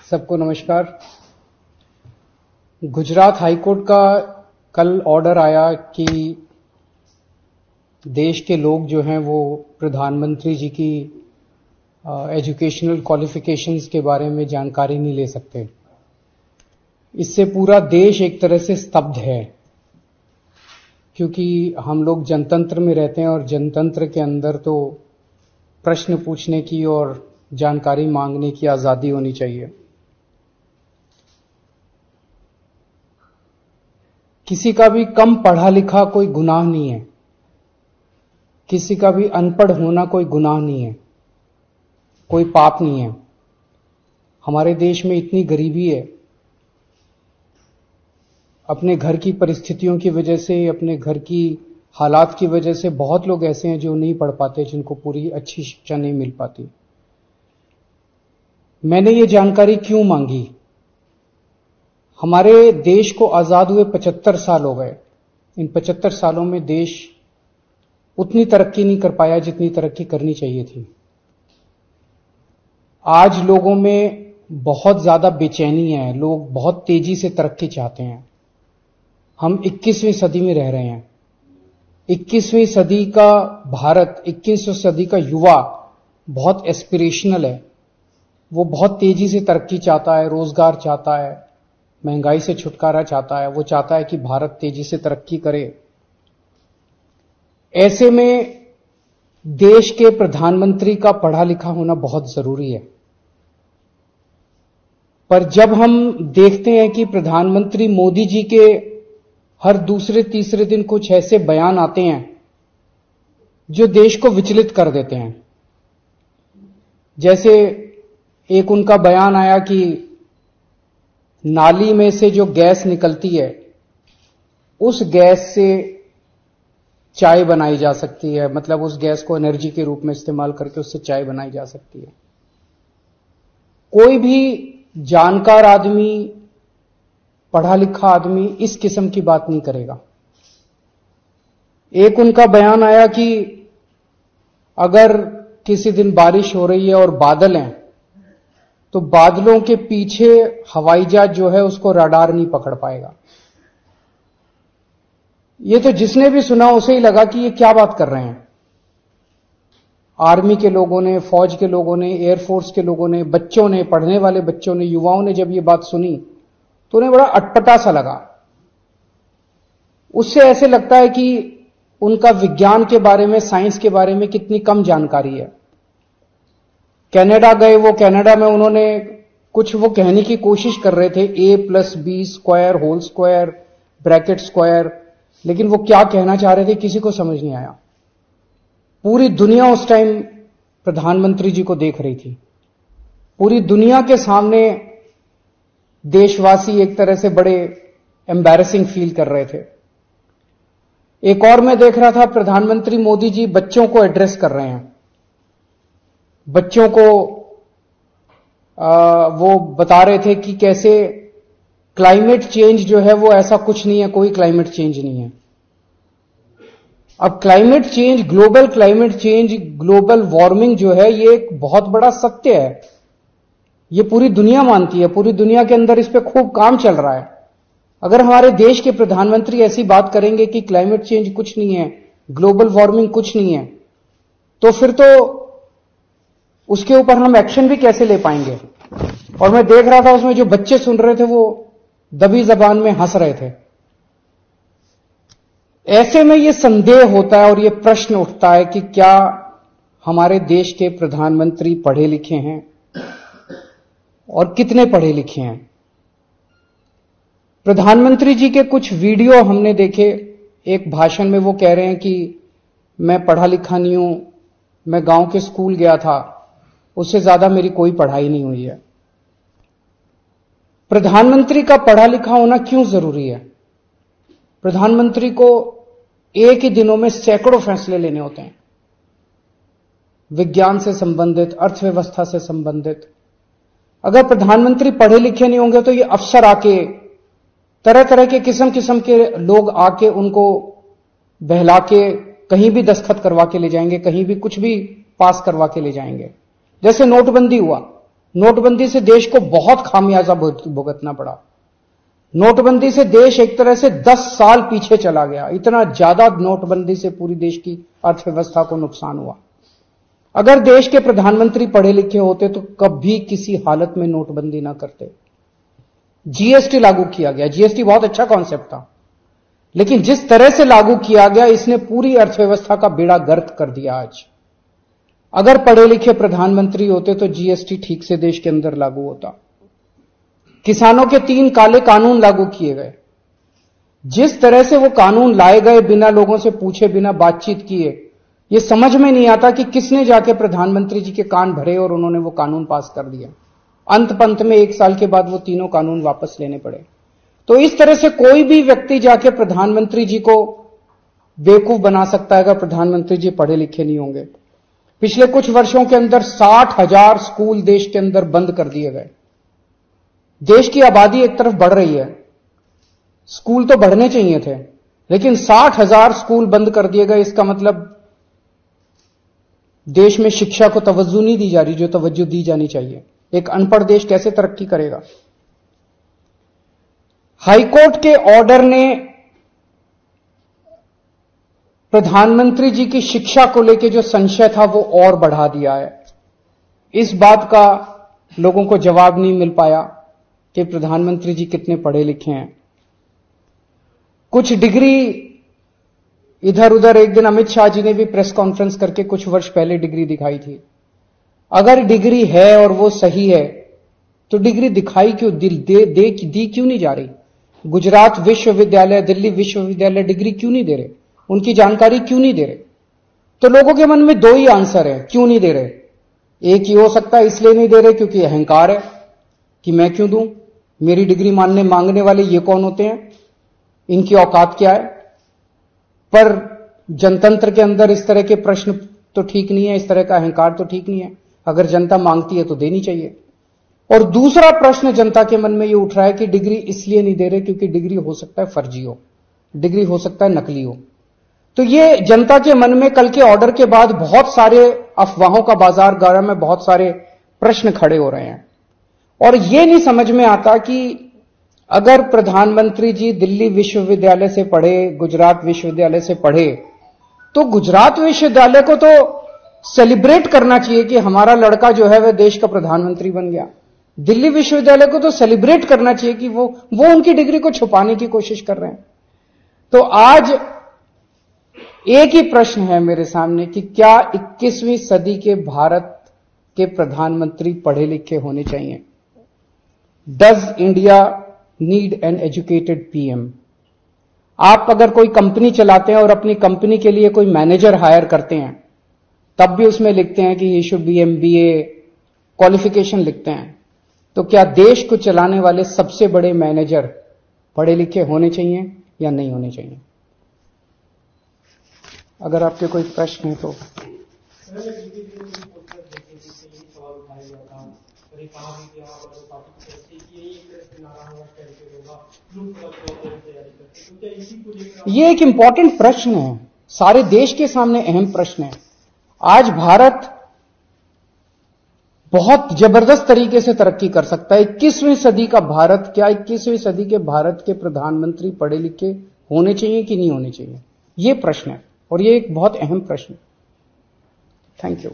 सबको नमस्कार। गुजरात हाईकोर्ट का कल ऑर्डर आया कि देश के लोग जो हैं वो प्रधानमंत्री जी की एजुकेशनल क्वालिफिकेशंस के बारे में जानकारी नहीं ले सकते। इससे पूरा देश एक तरह से स्तब्ध है, क्योंकि हम लोग जनतंत्र में रहते हैं और जनतंत्र के अंदर तो प्रश्न पूछने की और जानकारी मांगने की आजादी होनी चाहिए। किसी का भी कम पढ़ा लिखा कोई गुनाह नहीं है, किसी का भी अनपढ़ होना कोई गुनाह नहीं है, कोई पाप नहीं है। हमारे देश में इतनी गरीबी है, अपने घर की परिस्थितियों की वजह से, अपने घर की हालात की वजह से बहुत लोग ऐसे हैं जो नहीं पढ़ पाते, जिनको पूरी अच्छी शिक्षा नहीं मिल पाती। मैंने ये जानकारी क्यों मांगी? हमारे देश को आजाद हुए 75 साल हो गए। इन 75 सालों में देश उतनी तरक्की नहीं कर पाया जितनी तरक्की करनी चाहिए थी। आज लोगों में बहुत ज्यादा बेचैनी है, लोग बहुत तेजी से तरक्की चाहते हैं। हम 21वीं सदी में रह रहे हैं। 21वीं सदी का भारत, 21वीं सदी का युवा बहुत एस्पिरेशनल है। वो बहुत तेजी से तरक्की चाहता है, रोजगार चाहता है, महंगाई से छुटकारा चाहता है। वो चाहता है कि भारत तेजी से तरक्की करे। ऐसे में देश के प्रधानमंत्री का पढ़ा लिखा होना बहुत जरूरी है। पर जब हम देखते हैं कि प्रधानमंत्री मोदी जी के हर दूसरे तीसरे दिन कुछ ऐसे बयान आते हैं जो देश को विचलित कर देते हैं। जैसे एक उनका बयान आया कि नाली में से जो गैस निकलती है, उस गैस से चाय बनाई जा सकती है। मतलब उस गैस को एनर्जी के रूप में इस्तेमाल करके उससे चाय बनाई जा सकती है। कोई भी जानकार आदमी, पढ़ा लिखा आदमी इस किस्म की बात नहीं करेगा। एक उनका बयान आया कि अगर किसी दिन बारिश हो रही है और बादल हैं, तो बादलों के पीछे हवाई जहाज जो है उसको रडार नहीं पकड़ पाएगा। ये तो जिसने भी सुना उसे ही लगा कि ये क्या बात कर रहे हैं। आर्मी के लोगों ने, फौज के लोगों ने, एयरफोर्स के लोगों ने, बच्चों ने, पढ़ने वाले बच्चों ने, युवाओं ने जब ये बात सुनी तो उन्हें बड़ा अटपटा सा लगा। उससे ऐसे लगता है कि उनका विज्ञान के बारे में, साइंस के बारे में कितनी कम जानकारी है। कनाडा गए, वो कनाडा में उन्होंने कुछ वो कहने की कोशिश कर रहे थे, a+b² whole square bracket square, लेकिन वो क्या कहना चाह रहे थे किसी को समझ नहीं आया। पूरी दुनिया उस टाइम प्रधानमंत्री जी को देख रही थी। पूरी दुनिया के सामने देशवासी एक तरह से बड़े एम्बैरेसिंग फील कर रहे थे। एक और मैं देख रहा था, प्रधानमंत्री मोदी जी बच्चों को एड्रेस कर रहे हैं। बच्चों को वो बता रहे थे कि कैसे क्लाइमेट चेंज जो है वो ऐसा कुछ नहीं है, कोई क्लाइमेट चेंज नहीं है। अब climate change, global climate change, global warming जो है ये एक बहुत बड़ा सत्य है। ये पूरी दुनिया मानती है, पूरी दुनिया के अंदर इस पे खूब काम चल रहा है। अगर हमारे देश के प्रधानमंत्री ऐसी बात करेंगे कि क्लाइमेट चेंज कुछ नहीं है, ग्लोबल वार्मिंग कुछ नहीं है, तो फिर तो उसके ऊपर हम एक्शन भी कैसे ले पाएंगे। और मैं देख रहा था उसमें जो बच्चे सुन रहे थे वो दबी जबान में हंस रहे थे। ऐसे में ये संदेह होता है और ये प्रश्न उठता है कि क्या हमारे देश के प्रधानमंत्री पढ़े लिखे हैं और कितने पढ़े लिखे हैं। प्रधानमंत्री जी के कुछ वीडियो हमने देखे। एक भाषण में वो कह रहे हैं कि मैं पढ़ा लिखा नहीं हूं, मैं गांव के स्कूल गया था, उससे ज्यादा मेरी कोई पढ़ाई नहीं हुई है। प्रधानमंत्री का पढ़ा लिखा होना क्यों जरूरी है? प्रधानमंत्री को एक ही दिनों में सैकड़ों फैसले लेने होते हैं, विज्ञान से संबंधित, अर्थव्यवस्था से संबंधित। अगर प्रधानमंत्री पढ़े लिखे नहीं होंगे तो ये अफसर आके, तरह तरह के किस्म किस्म के लोग आके उनको बहला के कहीं भी दस्तखत करवा के ले जाएंगे, कहीं भी कुछ भी पास करवा के ले जाएंगे। जैसे नोटबंदी हुआ, नोटबंदी से देश को बहुत खामियाजा भुगतना पड़ा। नोटबंदी से देश एक तरह से 10 साल पीछे चला गया। इतना ज्यादा नोटबंदी से पूरी देश की अर्थव्यवस्था को नुकसान हुआ। अगर देश के प्रधानमंत्री पढ़े लिखे होते तो कभी किसी हालत में नोटबंदी ना करते। जीएसटी लागू किया गया। जीएसटी बहुत अच्छा कॉन्सेप्ट था, लेकिन जिस तरह से लागू किया गया इसने पूरी अर्थव्यवस्था का बेड़ा गर्क कर दिया। आज अगर पढ़े लिखे प्रधानमंत्री होते तो जीएसटी ठीक से देश के अंदर लागू होता। किसानों के 3 काले कानून लागू किए गए। जिस तरह से वो कानून लाए गए बिना लोगों से पूछे, बिना बातचीत किए, ये समझ में नहीं आता कि किसने जाके प्रधानमंत्री जी के कान भरे और उन्होंने वो कानून पास कर दिया। अंत पंत में 1 साल के बाद वो तीनों कानून वापस लेने पड़े। तो इस तरह से कोई भी व्यक्ति जाके प्रधानमंत्री जी को बेवकूफ बना सकता है अगर प्रधानमंत्री जी पढ़े लिखे नहीं होंगे। पिछले कुछ वर्षों के अंदर 60,000 स्कूल देश के अंदर बंद कर दिए गए। देश की आबादी एक तरफ बढ़ रही है, स्कूल तो बढ़ने चाहिए थे, लेकिन 60,000 स्कूल बंद कर दिए गए। इसका मतलब देश में शिक्षा को तवज्जो नहीं दी जा रही जो तवज्जो दी जानी चाहिए। एक अनपढ़ देश कैसे तरक्की करेगा? हाईकोर्ट के ऑर्डर ने प्रधानमंत्री जी की शिक्षा को लेकर जो संशय था वो और बढ़ा दिया है। इस बात का लोगों को जवाब नहीं मिल पाया कि प्रधानमंत्री जी कितने पढ़े लिखे हैं। कुछ डिग्री इधर उधर, एक दिन अमित शाह जी ने भी प्रेस कॉन्फ्रेंस करके कुछ वर्ष पहले डिग्री दिखाई थी। अगर डिग्री है और वो सही है तो डिग्री दिखाई क्यों, दी क्यों नहीं जा रही? गुजरात विश्वविद्यालय, दिल्ली विश्वविद्यालय डिग्री क्यों नहीं दे रहे? उनकी जानकारी क्यों नहीं दे रहे? तो लोगों के मन में 2 ही आंसर है क्यों नहीं दे रहे। एक ही हो सकता है इसलिए नहीं दे रहे क्योंकि अहंकार है कि मैं क्यों दूं, मेरी डिग्री मांगने वाले ये कौन होते हैं, इनकी औकात क्या है। पर जनतंत्र के अंदर इस तरह के प्रश्न तो ठीक नहीं है, इस तरह का अहंकार तो ठीक नहीं है। अगर जनता मांगती है तो देनी चाहिए। और दूसरा प्रश्न जनता के मन में ये उठ रहा है कि डिग्री इसलिए नहीं दे रहे क्योंकि डिग्री हो सकता है फर्जी हो, डिग्री हो सकता है नकली हो। तो ये जनता के मन में कल के ऑर्डर के बाद बहुत सारे अफवाहों का बाजार गाड़ा में बहुत सारे प्रश्न खड़े हो रहे हैं। और ये नहीं समझ में आता कि अगर प्रधानमंत्री जी दिल्ली विश्वविद्यालय से पढ़े, गुजरात विश्वविद्यालय से पढ़े, तो गुजरात विश्वविद्यालय को तो सेलिब्रेट करना चाहिए कि हमारा लड़का जो है वह देश का प्रधानमंत्री बन गया। दिल्ली विश्वविद्यालय को तो सेलिब्रेट करना चाहिए कि वो उनकी डिग्री को छुपाने की कोशिश कर रहे हैं। तो आज एक ही प्रश्न है मेरे सामने कि क्या 21वीं सदी के भारत के प्रधानमंत्री पढ़े लिखे होने चाहिए? Does India need an educated PM? आप अगर कोई कंपनी चलाते हैं और अपनी कंपनी के लिए कोई मैनेजर हायर करते हैं, तब भी उसमें लिखते हैं कि he should be MBA qualification लिखते हैं। तो क्या देश को चलाने वाले सबसे बड़े मैनेजर पढ़े लिखे होने चाहिए या नहीं होने चाहिए? अगर आपके कोई प्रश्न है तो। ये एक इंपॉर्टेंट प्रश्न है, सारे देश के सामने अहम प्रश्न है। आज भारत बहुत जबरदस्त तरीके से तरक्की कर सकता है। 21वीं सदी का भारत, क्या 21वीं सदी के भारत के प्रधानमंत्री पढ़े लिखे होने चाहिए कि नहीं होने चाहिए? ये प्रश्न है और ये एक बहुत अहम प्रश्न है। Thank you.